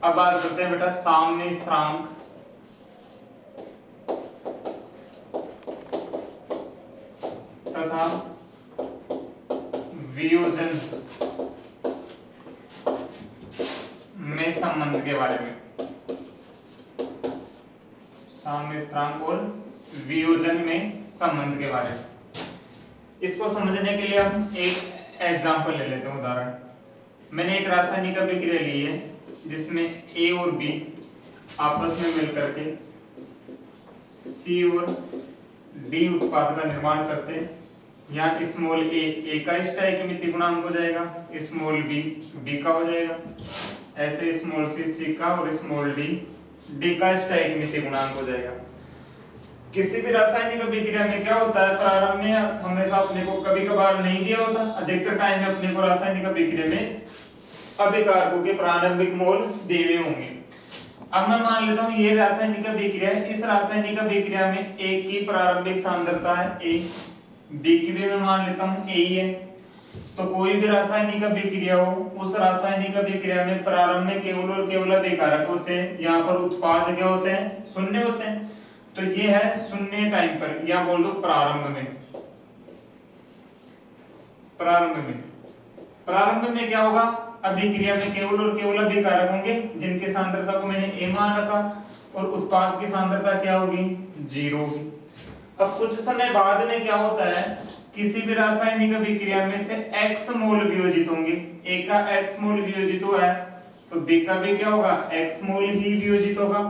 अब बात करते हैं बेटा साम्य स्थिरांक तथा वियोजन में संबंध के बारे में। साम्य स्थिरांक और वियोजन में संबंध के बारे में। इसको समझने के लिए हम एक एग्जांपल ले लेते हैं, उदाहरण। मैंने एक रासायनिक अभिक्रिया ली है जिसमें ए और बी आपस में मिलकर के सी और डी उत्पाद का निर्माण करते हैं। यहाँ स्मॉल ए का स्टोइकियोमेट्रिक गुणांक हो जाएगा, स्मॉल बी का हो जाएगा, ऐसे स्मॉल सी का और स्मॉल डी का स्टोइकियोमेट्रिक गुणांक हो जाएगा। किसी भी रासायनिक अभिक्रिया में क्या होता है, प्रारंभ में हमेशा अपने को कभी कभार नहीं दिया होता, अधिकतर टाइम में अपने को रासायनिक अभिक्रिया में अभिकारकों के प्रारंभिक मोल दिए हुए होंगे। अब मैं मान लेता हूं ये रासायनिक अभिक्रिया है, इस रासायनिक अभिक्रिया में ए की प्रारंभिक सांद्रता है ए, बी की भी मैं मान लेता हूं ए ही है। तो कोई भी रासायनिक अभिक्रिया हो, उस रासायनिक अभिक्रिया में प्रारंभ में केवल और केवल अभिकारक होते हैं, यहाँ पर उत्पाद क्या होते हैं, शून्य होते हैं। तो ये है शून्य टाइम पर, या बोल दो प्रारंभ में। प्रारंभ में क्या होगा, अभिक्रिया में केवल और केवल अभिकारक होंगे जिनकी सांद्रता को मैंने ए मान रखा, और उत्पाद की सांद्रता क्या होगी, 0 होगी। अब कुछ समय बाद में क्या होता है, किसी भी रासायनिक अभिक्रिया में से x मोल वियोजित होंगे। ए का x मोल वियोजित हुआ है तो बी का भी क्या होगा, x मोल ही वियोजित होगा,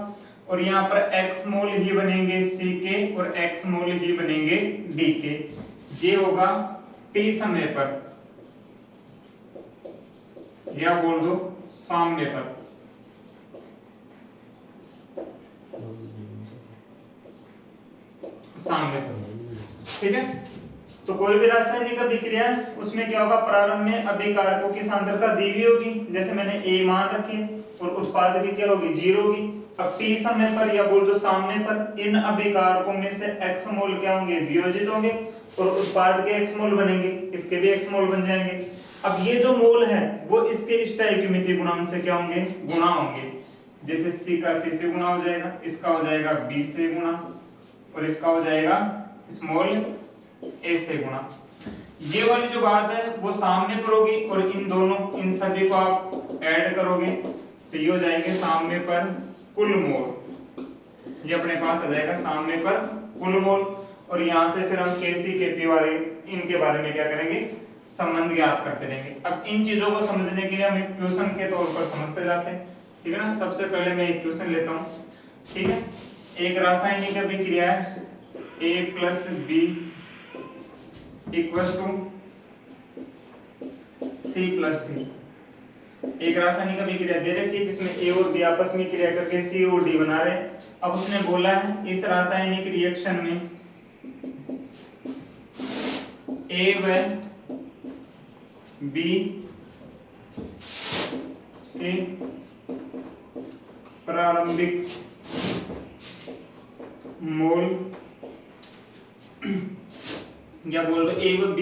और यहाँ पर x मोल ही बनेंगे सी के और x मोल ही बनेंगे डी के। ये होगा t समय पर, या बोल दो साम्य पर। साम्य पर, ठीक है। तो कोई भी रासायनिक अभिक्रिया उसमें क्या होगा, प्रारंभ में अभिकारकों की सांद्रता दी हुई होगी, जैसे मैंने ए मान रखी है, और उत्पाद की क्या होगी, 0 होगी। अब t समय पर या बोल दो साम्य पर इन अभिकारकों में से x मोल क्या होंगे, वियोजित होंगे, और उत्पाद के x मोल बनेंगे, इसके भी x मोल बन जाएंगे। अब ये जो मोल है वो इसके स्टोइकियोमेट्रिक गुणांक से क्या होंगे, गुणा होंगे। जैसे c का c से गुणा हो जाएगा, इसका हो जाएगा b से गुणा, और इसका हो जाएगा स्मॉल a से गुणा। ये वाली जो बात है वो साम्य पर होगी, और इन सभी को आप ऐड करोगे तो ये हो जाएंगे साम्य पर कुल मोल। ये अपने पास आ जाएगा साम्य पर कुल मोल, और यहाँ से फिर हम Kc Kp वाले इनके बारे में क्या करेंगे, संबंध ज्ञात करते रहेंगे। अब इन चीजों को समझने के लिए हम एक क्वेश्चन के तौर पर समझते जाते हैं, ठीक है ना। सबसे पहले मैं एक क्वेश्चन लेता हूँ, ठीक है। एक रासायनिक अभिक्रिया है A plus B equals to C plus D. एक रासायनिक अभिक्रिया दे रखी है जिसमें A और B आपस में क्रिया करके C और D बना रहे हैं। अब उसने बोला है इस रासायनिक रिएक्शन में A व B के प्रारंभिक मोल, या बोल दो A व B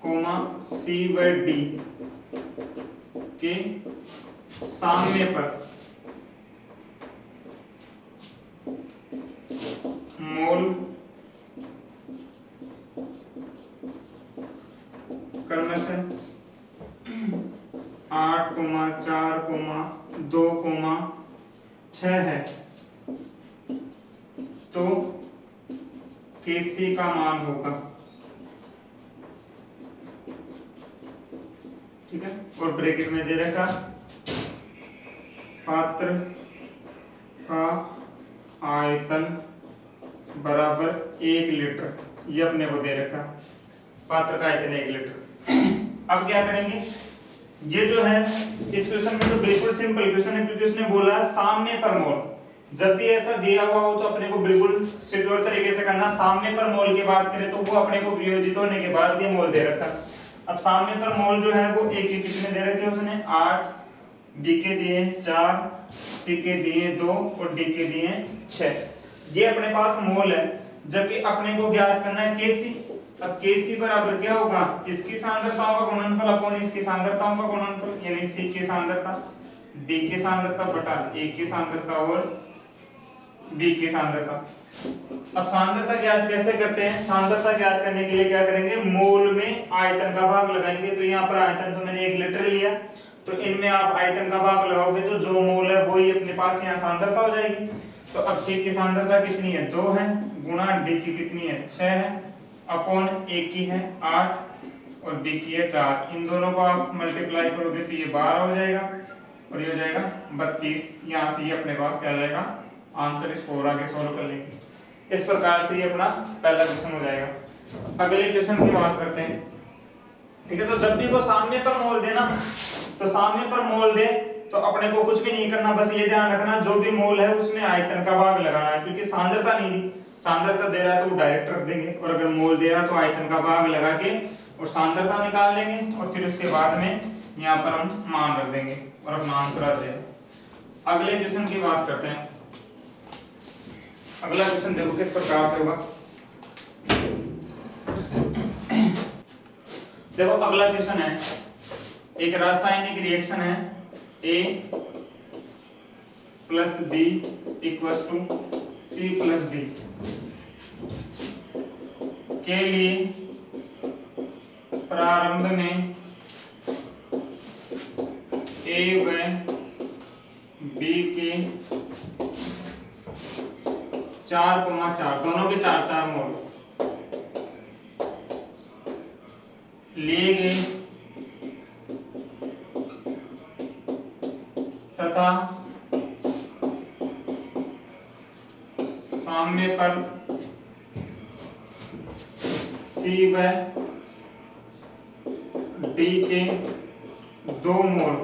कोमा C व D के साम्य पर मोल क्रमशः 8, 4, 2, 6 है, तो Kc का मान होगा, ठीक है। और ब्रैकेट में दे रखा पात्र का आयतन बराबर 1 लीटर, ये अपने को दे रखा पात्र का आयतन 1 लीटर। अब क्या करेंगे, ये जो है इस क्वेश्चन में तो बिल्कुल सिंपल क्वेश्चन है, क्योंकि उसने बोला साम्य पर मोल। जब भी ऐसा दिया हुआ हो तो अपने को बिल्कुल सिक्योर तरीके से करना। साम्य पर मोल की बात करें तो वो अपने को वियोजित होने के बाद ये मोल दे रखा। अब साम्य पर मोल जो है वो एक ही कितने दे रखे उसने, 8, बी के दिए 4, सी के दिए 2 और डी के दिए 6। ये अपने पास मोल है, जबकि अपने को ज्ञात करना है Kc। अब Kc बराबर क्या होगा, इसकी सांद्रताओं का गुणनफल अपॉन इसकी सांद्रताओं का गुणनफल, यानी C की सांद्रता D की सांद्रता बटा A की सांद्रता और B की सांद्रता। अब सांद्रता ज्ञात कैसे करते हैं, सांद्रता ज्ञात करने के लिए क्या करेंगे, मोल में आयतन का भाग लगाएंगे। तो यहाँ पर आयतन तो मैंने 1 लीटर लिया, तो इनमें आप आयतन का भाग लगाओगे तो जो मोल है वही अपने पास यहाँ सांद्रता हो जाएगी। तो अब C की सांद्रता कितनी है, 2 है, गुणा D की कितनी है, 6 है, अपॉन A की है 8 और B की है 4। इन दोनों को आप मल्टीप्लाई करोगे तो ये 12 हो जाएगा और ये हो जाएगा 32। यहाँ से ये अपने पास क्या आ जाएगा आंसर। इसको और आगे सॉल्व कर लेंगे। इस प्रकार से ये अपना पहला क्वेश्चन हो जाएगा। अगले क्वेश्चन की बात करते हैं। ठीक है, तो जब भी वो सामने पर मोल देना, तो सामने पर मोल दे तो अपने को कुछ भी नहीं करना, बस ये ध्यान रखना जो भी मोल है उसमें आयतन का भाग लगाना है, क्योंकि सांद्रता नहीं दी, सांद्रता दे रहा है तो वो डायरेक्ट रख देंगे, और अगर मोल दे रहा है तो आयतन का भाग लगा के और सांद्रता निकाल लेंगे और फिर उसके बाद में यहाँ पर हम मान रख देंगे और अपना आंसर आ जाएगा। अगले क्वेश्चन की बात करते हैं। अगला क्वेश्चन देखो किस प्रकार से होगा। देखो अगला क्वेश्चन है, एक रासायनिक रिएक्शन है A plus B equals to C plus D के लिए प्रारंभ में A व B के 4,4 दोनों के 4-4 मोल लिए गए तथा साम्य पर C व D के 2 मोल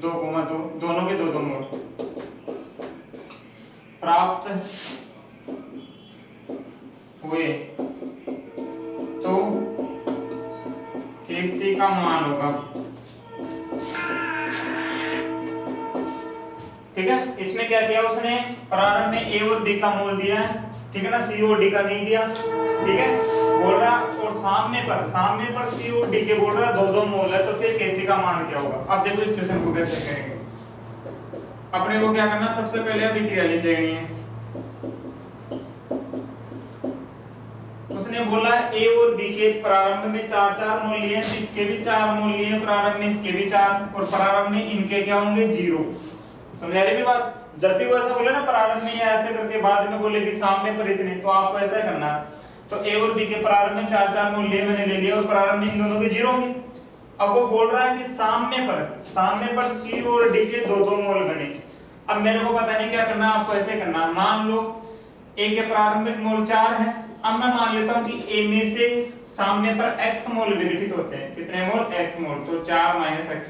2,2 दोनों के 2-2 मोल प्राप्त हुए तो Kc का मान होगा। ठीक है, इसमें क्या किया उसने, प्रारंभ में A और B का मोल दिया है, ठीक है ना, C और D का नहीं दिया। ठीक है, बोल रहा और सामने पर C और D के बोल रहा 2-2 मोल है, तो फिर Kc का मान क्या होगा। अब देखो इस क्वेश्चन को कैसे करेंगे। अपने को क्या करना, सबसे पहले अभिक्रिया लिख लेनी है। उसने बोला A और B के प्रारंभ में 4-4 मोल लिए, तो इसके भी 4 मोल लिए प्रारंभ में, इसके भी 4, और प्रारंभ में इनके क्या होंगे 0। समझ आ रही है बात। जब भी वो ऐसा बोले ना प्रारंभ में या ऐसे करके बाद में बोले कि सामने पर इतने, तो आपको ऐसा करना है। तो A और B के प्रारंभ में 4-4 मोल लिए मैंने ले लिया और प्रारंभ में इन दोनों के 0 होंगे। अब वो बोल रहा है कि सामने पर C और D के 2-2 मोल बने। अब मेरे को पता नहीं क्या करना है, आपको ऐसे करना है। मान लो A के प्रारंभिक मोल 4 है, अब मैं मान लेता हूं कि A में से सामने पर x मोल विघटित होते हैं। कितने मोल, x मोल, तो 4 - x,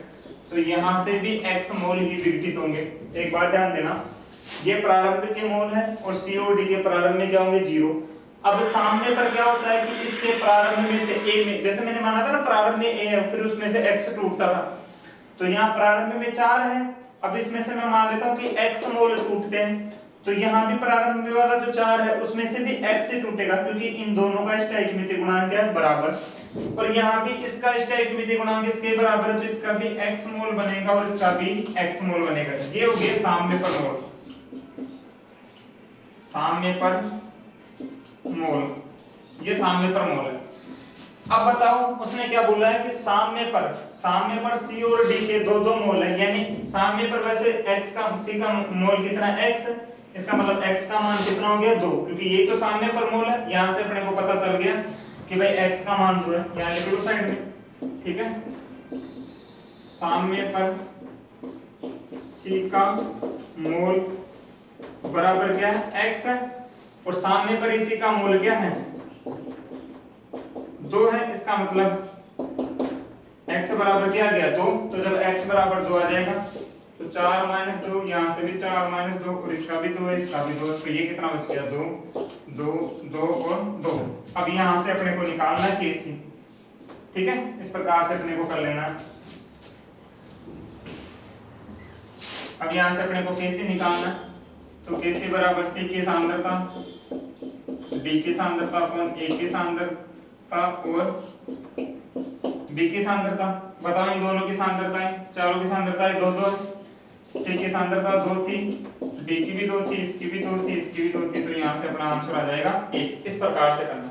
तो यहां से भी x मोल ही विघटित होंगे। एक बात ध्यान देना, ये प्रारंभिक के मोल है और C और D के प्रारंभ में क्या होंगे 0। अब सामने पर क्या होता है कि इसके प्रारंभ में से A में, जैसे मैंने माना था ना प्रारंभ में A है फिर उसमें से x टूटता था, तो यहाँ प्रारंभ में 4 है, अब इसमें से मैं मान लेता हूं कि x मोल टूटते हैं, तो यहाँ भी प्रारंभ में वाला जो 4 है उसमें से भी x से टूटेगा, क्योंकि इन दोनों का स्टोइकियोमेट्रिक गुणांक क्या है, बराबर। और यहाँ भी इसका स्टोइकियोमेट्रिक गुणांक इसके बराबर है, तो इसका भी x मोल बनेगा और इसका भी x मोल बनेगा। ये हो गए साम्य पर मोल, साम्य पर मोल, ये साम्य पर मोल है। अब बताओ उसने क्या बोला है कि साम्य पर C और D के 2-2 मोल है, यानी साम्य पर वैसे x का C का मोल कितना है x, इसका मतलब x का मान कितना हो गया 2, क्योंकि ये तो साम्य पर मोल है। यहां से अपने को पता चल गया कि भाई x का मान 2 है, यहां लिख लो साइड में। ठीक है, साम्य पर C का मोल बराबर क्या है x है, और सामने पर इसी का मोल क्या है 2 है। इसका मतलब x बराबर क्या आ गया 2, तो जब x बराबर 2 आ जाएगा तो 4 - 2, यहाँ से भी 4 - 2 और इसका भी 2 है, इसका भी 2, तो ये कितना बच गया 2, 2, 2 और 2। अब यहाँ से अपने को निकालना है Kc। ठीक है, इस प्रकार से अपने को कर लेना है। अब यहाँ से अपने को Kc निकालना है, तो Kc बराबर C की सांद्रता D डी की सांद्रता अपॉन ए की सांद्रता और बी की सांद्रता। बताओ इन दोनों की सांद्रताएं, चारों की सांद्रताएं 2-2 है। सी की सांद्रता 2 थी, डी की भी 2 थी, इसकी भी 2 थी, इसकी भी 2 थी, तो यहाँ से अपना आंसर आ जाएगा 1। इस प्रकार से करना।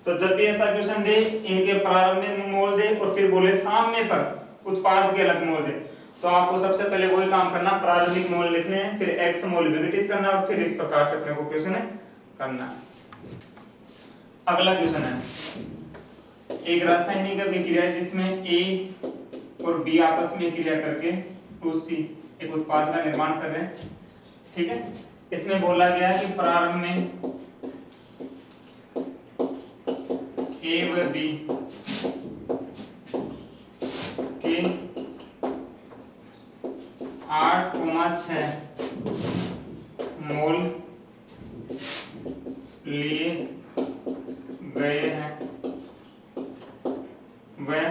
तो जब भी ऐसा क्वेश्चन दे, इनके प्रारंभिक मोल दे और फिर बोले साम्य पर उत्पाद के अलग मोल दे, तो आपको सबसे पहले वही काम करना, प्रारंभिक मोल लिखने हैं, फिर x मोल विघटित करना और फिर इस प्रकार से अपने को क्वेश्चन करना। अगला क्वेश्चन है, एक रासायनिक अभिक्रिया है जिसमें A और B आपस में क्रिया करके 2C एक उत्पाद का निर्माण कर रहे हैं। ठीक है, इसमें बोला गया है कि प्रारंभ में A व B के 8,6 मोल लिए गए हैं, वह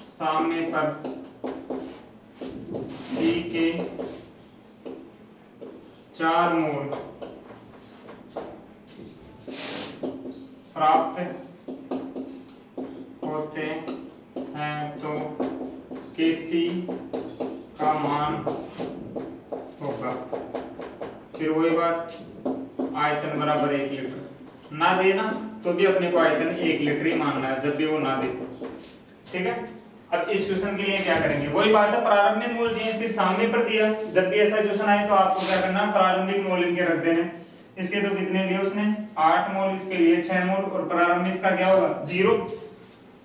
साम्य पर C के 4 मोल प्राप्त होते हैं, तो Kc का मान होगा। फिर वही बात, आयतन बराबर 1 लीटर। ना देना तो भी अपने को आयतन 1 लीटर ही मानना है, जब भी वो ना दे। ठीक है, अब इस क्वेश्चन के लिए क्या करेंगे, वही बात है, प्रारंभिक मोल दिए फिर साम्य पर दिया। जब भी ऐसा क्वेश्चन आए तो आपको क्या करना, प्रारंभिक मोल इनके रख देने। इसके तो कितने लिए उसने 8 मोल, इसके लिए 6 मोल और प्रारंभ इसका क्या होगा 0।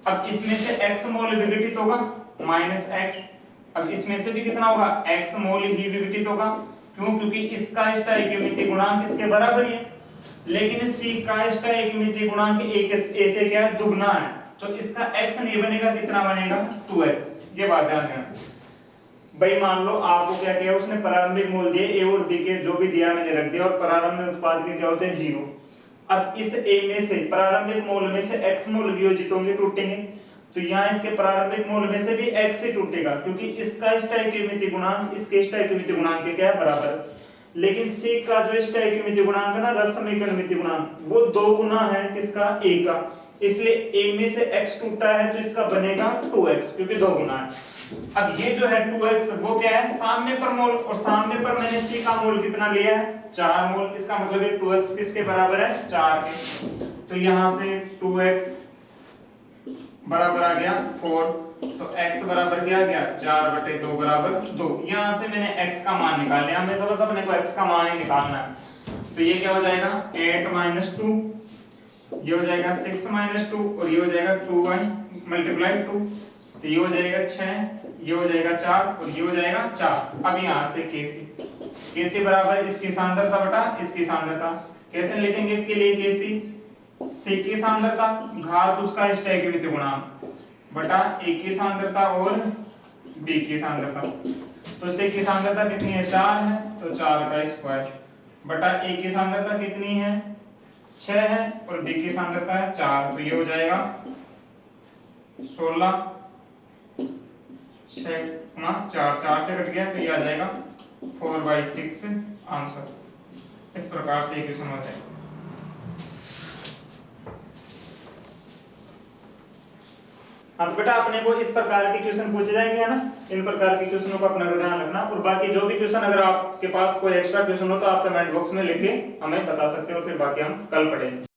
अब इसमें से x मोल विघटित होगा -x। अब इसमें से भी कितना होगा, x मोल ही विघटित होगा। क्यों? क्योंकि इसका स्टोइकियोमेट्रिक गुणांक इसके बराबर ही है, लेकिन C का स्टोइकियोमेट्रिक गुणांक a से क्या है, दुगना है, तो इसका x नहीं बनेगा, कितना बनेगा 2x। ये बात ध्यान रखना भाई। मान लो आपको क्या किया उसने, प्रारंभिक मोल दिए a और b के, जो भी दिया मैंने रख दिया, और प्रारंभ में उत्पाद के क्या होते हैं 0। अब इस a में से, प्रारंभिक मोल में से x मोल वियोजित होंगे, टूटेंगे, तो यहाँ इसके प्रारंभिक मोल में से भी x ही टूटेगा, क्योंकि इसका स्टोइकियोमेट्रिक गुणांक इसके स्टोइकियोमेट्रिक गुणांक के क्या है, बराबर। लेकिन C का जो स्टोइकियोमेट्रिक गुणांक है ना, रस समीकरणमिति गुणांक, वो 2 गुना है किसका, a का, इसलिए a में से x टूटा है तो इसका बनेगा 2x, क्योंकि 2 गुना है। अब ये जो है 2x वो क्या है, साम्य पर मोल, और साम्य पर मैंने C का मोल कितना लिया है, 4 मोल। इसका मतलब है 2x किसके बराबर है, 4 के। तो यहां से 2x बराबर आ गया 4, तो x बराबर क्या आ गया, 4/2 बराबर 2। यहां से मैंने x का मान निकाल लिया, हमेशा बस अपने को x का मान ही निकालना है। तो ये क्या हो जाएगा 8 - 2, ये हो जाएगा 6 - 2, और ये हो जाएगा 2y × 2, तो ये हो जाएगा 6, ये हो जाएगा 4 और ये हो जाएगा 4। अब यहाँ से Kc बराबर इसकी सांद्रता बटा इसकी सांद्रता। कैसे लिखेंगे इसके लिए, Kc C की सांद्रता घात उसका स्टोइकियोमेट्रिक गुणांक बटा A की सांद्रता और B की सांद्रता। तो C की सांद्रता कितनी है, 4 है, तो 4 का स्क्वायर बटा A की सांद्रता कितनी है, 6 है, और B की सांद्रता है 4, तो ये हो जाएगा 16, 6 × 4, 4 से कट गया, तो ये आ जाएगा 4/6 आंसर। इस प्रकार से क्वेश्चन हो जाएगा। हाँ तो बेटा अपने को इस प्रकार के क्वेश्चन पूछे जाएंगे ना, इन प्रकार के क्वेश्चनों को अपना ध्यान रखना। और बाकी जो भी क्वेश्चन अगर आपके पास कोई एक्स्ट्रा क्वेश्चन हो तो आप कमेंट बॉक्स में लिख के हमें बता सकते हो, फिर बाकी हम कल पढ़ेंगे।